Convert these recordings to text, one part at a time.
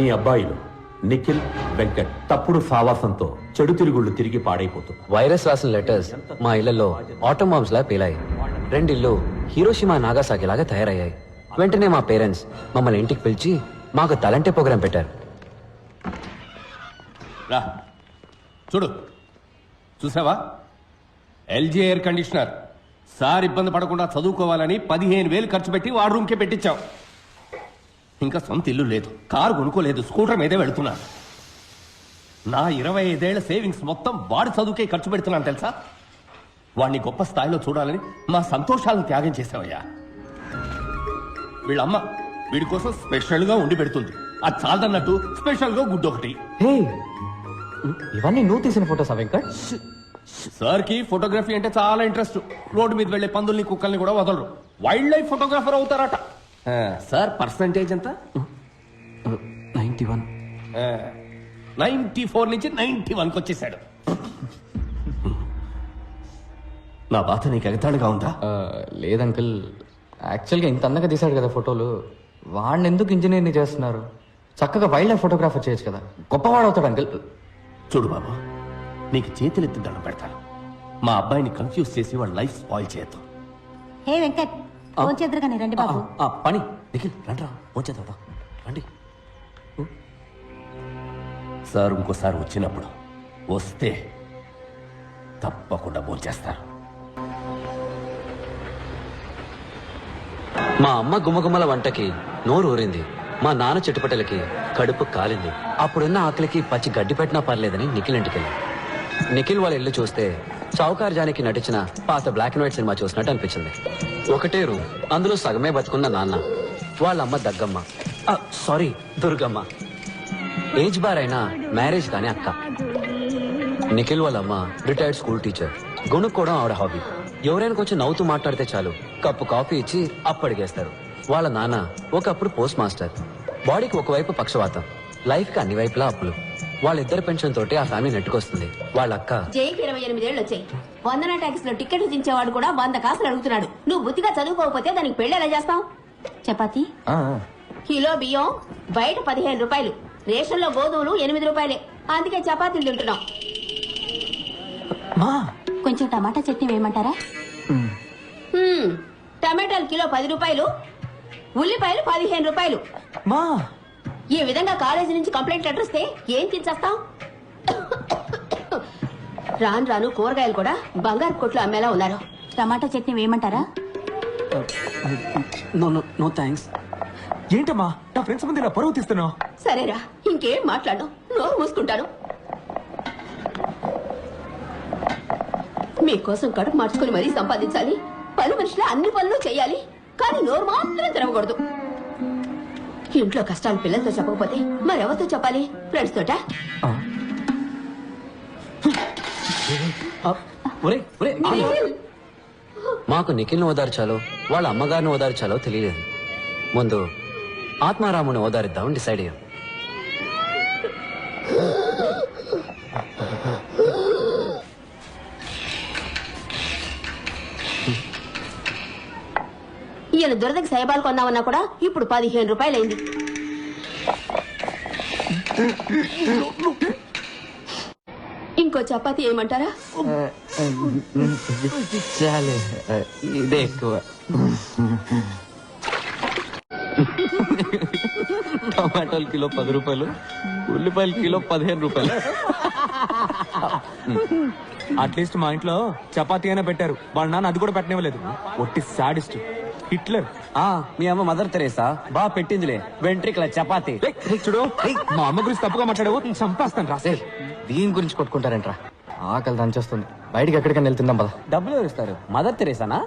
నీ అబ్బాయిలు నిఖిల్, వెంకట్ తప్పుడు సావాసంతో చెడు తిరుగుళ్ళు తిరిగి పాడైపోతుంది. వైరస్ రాసిన లెటర్స్ మా ఇళ్లలో ఆటో బాంబ్స్ లా పేలాయి. 2 ఇళ్ళు హీరోషిమా, నాగాసాకి లాగా తయారయ్యాయి. వెంటనే మా పేరెంట్స్ మమ్మల్ని ఇంటికి పిలిచి మాకు తలంటే ప్రోగ్రాం పెట్టారు. రా చూడు, చూసావా? LG air conditioner. సార్ ఇబ్బంది పడకుండా చదువుకోవాలని 15,000 ఖర్చు పెట్టి వాడు రూమ్కే పెట్టించాం. ఇంకా సొంత ఇల్లు లేదు, కారు కొనుక్కోలేదు, స్కూటర్ మీదే వెళుతున్నాను. నా 25 ఏళ్ల సేవింగ్స్ మొత్తం వాడి చదువుకే ఖర్చు పెడుతున్నాను తెలుసా? వాడిని గొప్ప స్థాయిలో చూడాలని మా సంతోషాలను త్యాగం చేసావయ్యా. వీళ్ళమ్మ వీడి కోసం స్పెషల్ గా ఉండి పెడుతుంది. అది చాలదన్నట్టు స్పెషల్ గా గుడ్డు ఒకటి. ఇవన్నీ నువ్వు తీసిన ఫోటోస్ వెంకట్? సార్ కి ఫోటోగ్రఫీ అంటే చాలా ఇంట్రెస్ట్. రోడ్డు మీద వెళ్లే పందుల్ని, కుక్కల్ని కూడా వదలరు. వైల్డ్ లైఫ్ ఫోటోగ్రాఫర్ అవుతారట. సార్ పర్సంటేజ్ ఎంత? 91. 94 నుంచి 91కి వచ్చేసాడు. నా బాధ నీకు ఎగతాళిగా ఉందా? లేదంకుల్, యాక్చువల్గా ఇంత అందంగా తీశాడు కదా ఫోటోలు, వాడిని ఎందుకు ఇంజనీర్ని చేస్తున్నారు? చక్కగా వైల్డ్ లైఫ్ ఫోటోగ్రాఫర్ చేయొచ్చు కదా, గొప్పవాడు అవుతాడు అంకుల్. చూడు బాబు, నీకు చేతులెత్తి దండం పెడతాను. మా అబ్బాయిని కన్ఫ్యూజ్ చేసి వాడు లైఫ్ స్పాయిల్ చేయొద్దు. హే వెంకట్, ఫోన్ చేద్దరుగానే రండి బాబు. పని నిఖిల్ రండి, ఫోన్ చేద్దాం రండి. సార్ ఇంకోసారి వచ్చినప్పుడు వస్తే తప్పకుండా భోంచేస్తారు. మా అమ్మ గుమ్మగుమ్మల వంటకి నోరు ఊరింది, మా నాన్న చెట్టుపట్టలకి కడుపు కాలింది. అప్పుడున్న ఆకలికి పచ్చి గడ్డి పెట్టినా పర్లేదని నిఖిల్ ఇంటికి వెళ్ళాం. నిఖిల్ వాళ్ళ ఇల్లు చూస్తే చౌకార్ జానికి నటించిన పాత బ్లాక్ అండ్ వైట్ సినిమా చూసినట్టు అనిపించింది. ఒకటే రూమ్, అందులో సగమే బతుకున్న నాన్న, వాళ్ళమ్మ దగ్గమ్మ, సారీ దుర్గమ్మ, ఏజ్ బార్ అయినా మ్యారేజ్ కాని అక్క. నిఖిల్ వాళ్ళమ్మ రిటైర్డ్ స్కూల్ టీచర్, గొనుక్కోవడం ఆవిడ హాబీ. ఎవరైనా కొంచెం నవ్వుతూ మాట్లాడితే చాలు కప్పు కాఫీ ఇచ్చి అప్పడిగేస్తారు. వాళ్ళ నాన్న ఒకప్పుడు పోస్ట్ మాస్టర్, బాడీకి ఒకవైపు పక్షవాతం, లైఫ్ కి అన్ని వైపులా అప్పులు. వాళ్ళిద్దరు పెన్షన్ తోటి ఆ ఫ్యామిలీ నెట్టుకొస్తుంది. వాళ్ళ అక్క జైకి 28 ఏళ్ళు వచ్చాయి. వందన ట్యాక్స్ లో టికెట్లు దించేవాడు కూడా 100 కాసులు అడుగుతున్నాడు. నువ్వు బుద్ధిగా చదువుకోకపోతే దానికి పెళ్లి ఎలా చేస్తావు? చపాతి కిలో బియ్యం బయట 15 రూపాయలు, రేషన్ లో గోధుమలు 8 రూపాయలే. అందుకే చపాతీలు తింటున్నాం. కొంచెం టమాటా చట్నీ వేయమంటారా? టమాటాలు కిలో 10 రూపాయలు, ఉల్లిపాయలు 15 రూపాయలు. ఈ విధంగా కాలేజీ నుంచి కంప్లైంట్ లెటర్ వస్తే ఏం తినేస్తాం? రాను రాను కూరగాయలు కూడా బంగారు కొట్లు అమ్మేలా ఉన్నారు. టమాటా చట్నీ వేయమంటారా? No thanks. ఏంటమ్మా నా ఫ్రెండ్స్ ముందు ఇలా పరువు తీస్తున్నావు? సరేరా, ఇంకేం మాట్లాడు, నోరు మూసుకుంటాను. మీకోసం కడుపు మార్చుకుని మరీ సంపాదించాలి, పని మనుషులు అన్ని పనులు చేయాలి, కానీ నోరు మాత్రం తెరవకూడదు. ఇంట్లో కష్టాలు పిల్లలతో చెప్పకపోతే మరెవరితో చెప్పాలి? ఫ్రెండ్స్ తోట? మాకు నిఖిల్ని ఓదార్చాలో వాళ్ళ అమ్మగారిని ఓదార్చాలో తెలియలేదు. ముందు ఆత్మారాముని ఓదారిద్దామని డిసైడ్ అయ్యాం. ఈయన దురదకి సైబాలు కొందామన్నా కూడా ఇప్పుడు 15 రూపాయలైంది. ఇంకో చపాతీ ఏమంటారా? ఇదే ఎక్కువ. టమాటాలు కిలో 10 రూపాయలు, ఉల్లిపాయలు కిలో 15 రూపాయలు. అట్లీస్ట్ మా ఇంట్లో చపాతీ అయినా పెట్టారు, వాళ్ళ నాన్న అది కూడా పెట్టనివ్వలేదు. ఒట్టి సాడిస్ట్ హిట్లర్. మీ అమ్మ మదర్ తెరేసా బాగా పెట్టిందిలే వెంట్రికల చపాతీ. చూడు, మా అమ్మ గురించి తప్పుగా మాట్లాడావు, చంపేస్తాను రాసే. దీని గురించి కొట్టుకుంటారంట్రా, ఆకలి దంచేస్తుంది. బయటికి ఎక్కడికైనా వెళ్తుందాం పద. డబ్బులు ఎవరు ఇస్తారు? మదర్ తెరేసానా?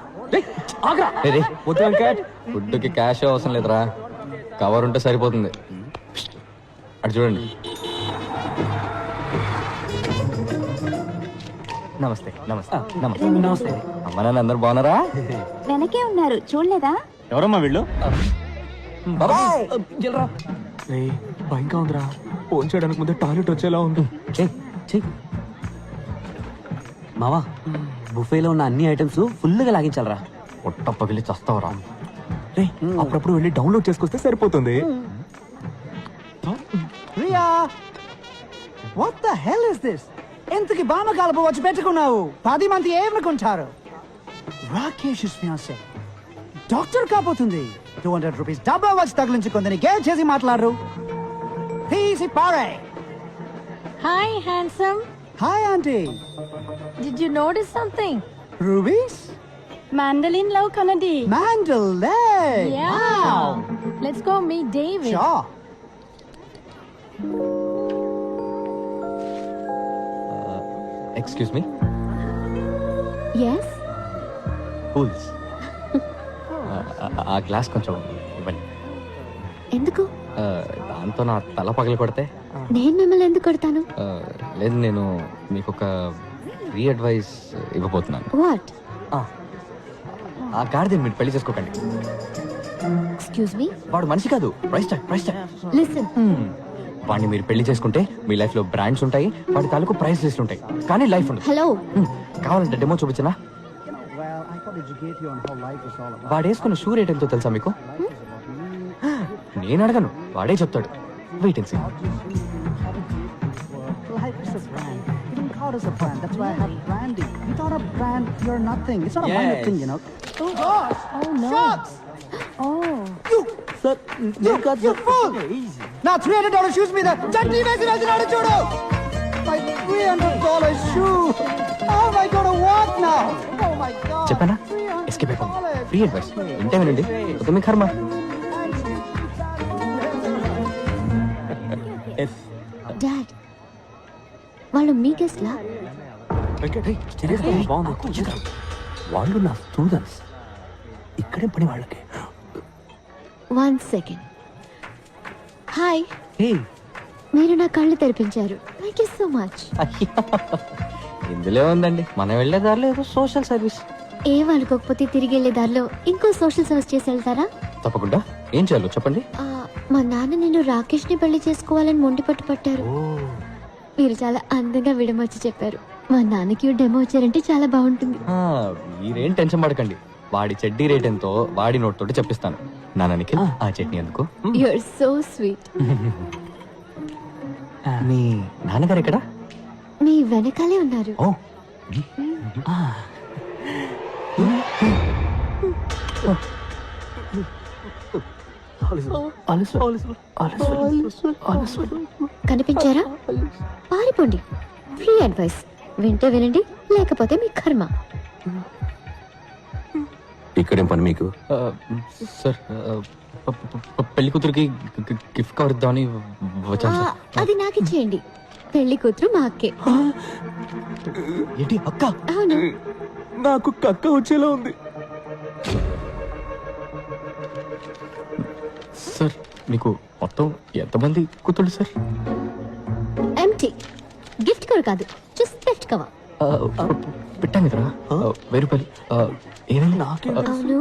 ఫుడ్ కి క్యాష్ అవసరం లేదురా, కవర్ ఉంటే సరిపోతుంది. అటు చూడండి. నమస్తే. నమస్తే. నమస్తే. నమస్తే. అమ్మ నాన్న అందరు బాగున్నారా? వెనకే ఉన్నారు, చూడలేదా? ఎవరమ్మా వీళ్ళు? భయంగా ఉందిరా, ఫోన్ చేయడానికి ముందే టాయిలెట్ వచ్చేలా ఉంది. మావా, బుఫేలో ఉన్న అన్ని ఐటమ్స్ ఫుల్ గా లాగించాలరా. పొట్ట పగిలి చస్తావరా. అప్పుడప్పుడు వెళ్ళి డౌన్లోడ్ చేసుకొస్తే సరిపోతుంది. అయ్యా what the hell is this? ఎంతకి బామ కలుపు వచ్చి పెట్టుకున్నావు? 10 మంది ఏమనుకుంటారు? రాకేష్ ఫియాన్సే డాక్టర్ కాబోతుంది. 200 రూపీస్ డబ్బా వచ్చి తగిలించుకుందని గేల్ చేసి మాట్లాడరు. తీసి పారే. Hi, handsome. Hi aunty. Did you notice something? Rubies Mandolin Love Kanadi. Mandalay. Yeah. Wow. Let's go meet David. Sure. Excuse me, Yes? Cools. ఆ గ్లాస్ కొంచెం ఇవ్వండి. ఎందుకు? దాంతో నా తల పగల కొడితే. నేను మిమ్మల్ని ఎందుకు కొడతాను? లేదు, నేను మీకు ఒక ఫ్రీ అడ్వైస్ ఇవ్వబోతున్నాను. వాట్? ఆ గాడిదని మీరు పెళ్లి చేసుకోకండి. Excuse me. వాడు మనిషి కాదు, ప్రైస్ ట్యాగ్. లిసన్. వాడిని మీరు పెళ్లి చేసుకుంటే మీ లైఫ్ లో బ్రాండ్స్ ఉంటాయి, వాడి తాలూకు ప్రైస్ లిస్ట్ ఉంటాయి, కానీ లైఫ్ ఉండదు. హలో. కావాలంటే demo చూపించనా? Well, I thought educate you on how life is all about. వాడు వేసుకున్న షూ రేట్ ఎంతో తెలుసా మీకు? నేను అడగను, వాడే చెప్తాడు. Wait and see. Life is a brand. You don't call us a brand. That's why I have branding. Without a brand, you're nothing. It's not a minor thing, you know. Oh gosh! Oh no. Shots! Oh. You! Sir, you fool! Now $300 shoes మీద చట్నీ వేసి వెళ్తున్నాడు చూడు. My $300 shoe. How am I going to walk now? Oh my God. చెప్పానా? Escape అయిపోయింది. Free advice ఇంటే వినండి, ఒక మీ కర్మ. డాడ్, వాళ్ళు మీ గెస్ట్లా? వాళ్ళు నా స్టూడెంట్స్. ఇక్కడే పని వాళ్ళకి. 1 second. హాయ్. హే, మీరు నా కళ్ళు తెరిపించారు. Thank you so much. ఇందులో ఉందండి, మనం వెళ్ళే దారిలో ఏదో సోషల్ సర్వీస్. ఏం అనుకోకపోతే తిరిగి వెళ్ళే దారిలో ఇంకో సోషల్ సర్వీస్ చేసి వెళ్తారా? తప్పకుండా. ఏం చేయాలో చెప్పండి. మా నాన్న నేను రాకేష్ ని పెళ్లి చేసుకోవాలని మొండి పట్టారు. మీరు చాలా అందంగా విడమర్చి చెప్పారు. మా నాన్నకి డెమో వచ్చారంటే చాలా బాగుంటుంది. మీరేం టెన్షన్ పడకండి, వాడి చెడ్డీ రేట్ ఎంతో వాడి నోట్ తోటి చెప్పిస్తాను. నాన్న నిఖిల్, ఆ చట్నీ ఎందుకు? You are so sweet. మీ నాన్నగారు ఎక్కడ? మీ వెనకాలే ఉన్నారు. ఓ, కనిపించారా? పారిపోండి. ఫ్రీ అడ్వైస్ వింటే వినండి, లేకపోతే మీ కర్మ. ఇక్కడేం పని మీకు? సార్, పెళ్లి కూతురికి గిఫ్ట్ కవర్ ఇద్దామని వచ్చాను సార్. అది నాకు ఇచ్చేయండి. పెళ్లి కూతురు మా అక్కే. ఏంటి అక్క? అవును. నాకు కక్క వచ్చేలా ఉంది సార్. మీకు మొత్తం ఎంతమంది కూతుళ్ళు సార్? ఎంటీ. గిఫ్ట్ కవర్ కాదు, జస్ట్ గిఫ్ట్ కవర్. పెట్టాను కదరా, 1000 రూపాయలు. ఏమైంది? అవును,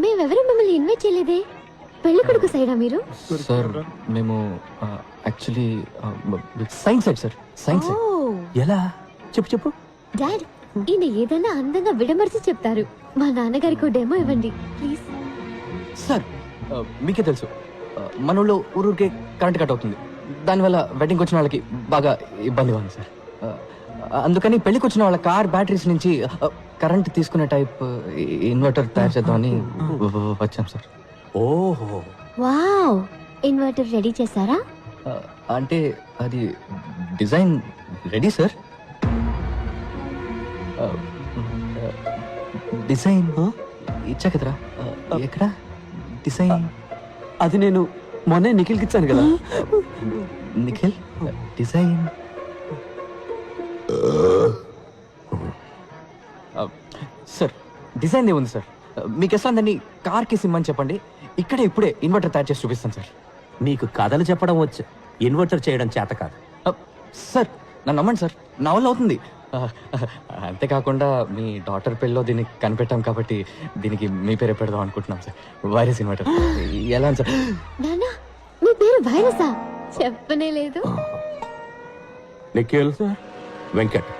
మేమెవరూ మిమ్మల్ని ఇన్వైట్ చేయలేదే. పెళ్లి కొడుకు సైడా మీరు? సార్, మేము actually science side sir, science side. ఎలా? చెప్పు. డాడ్, ఈయన ఏదైనా అందంగా విడమర్చి చెప్తారు. మా నాన్నగారికి డెమో ఇవ్వండి ప్లీజ్. సార్, మీకే తెలుసు మన ఊళ్ళో ఊరికే కరెంట్ కట్ అవుతుంది. దానివల్ల వెడ్డింగ్కి వచ్చిన వాళ్ళకి బాగా ఇబ్బందిగా ఉంది సార్. అందుకని పెళ్లికి వచ్చిన వాళ్ళ కార్ బ్యాటరీస్ నుంచి కరెంట్ తీసుకునే టైప్ ఇన్వర్టర్ తయారు చేద్దామని వచ్చాం సార్. ఓహో, వావ్. ఇన్వర్టర్ రెడీ చేశారా? అంటే అది డిజైన్ రెడీ సార్. డిజైన్ ఇచ్చా కదరా. ఎక్కడ డిజైన్? అది నేను మొన్నే నిఖిల్కి ఇచ్చాను కదా. నిఖిల్, డిజైన్ సార్, డిజైన్ ఏముంది సార్? మీకు ఎట్లా దాన్ని కార్కి సిమ్మని చెప్పండి, ఇక్కడే ఇప్పుడే ఇన్వర్టర్ తయారు చేసి చూపిస్తాను సార్. నీకు కథలు చెప్పడం వచ్చు, ఇన్వర్టర్ చేయడం చేత కాదు. సార్, నన్ను నమ్మండి సార్, నా వల్ల అవుతుంది. అంతేకాకుండా మీ డాటర్ పెళ్ళిలో దీన్ని కనిపెట్టాం కాబట్టి దీనికి మీ పేరే పెడదాం అనుకుంటున్నాం సార్. Virus inverter. ఎలా సార్? నానా, మీ పేరు వైరసా? చెప్పనే లేదు. నిఖిల్, వెంకట్,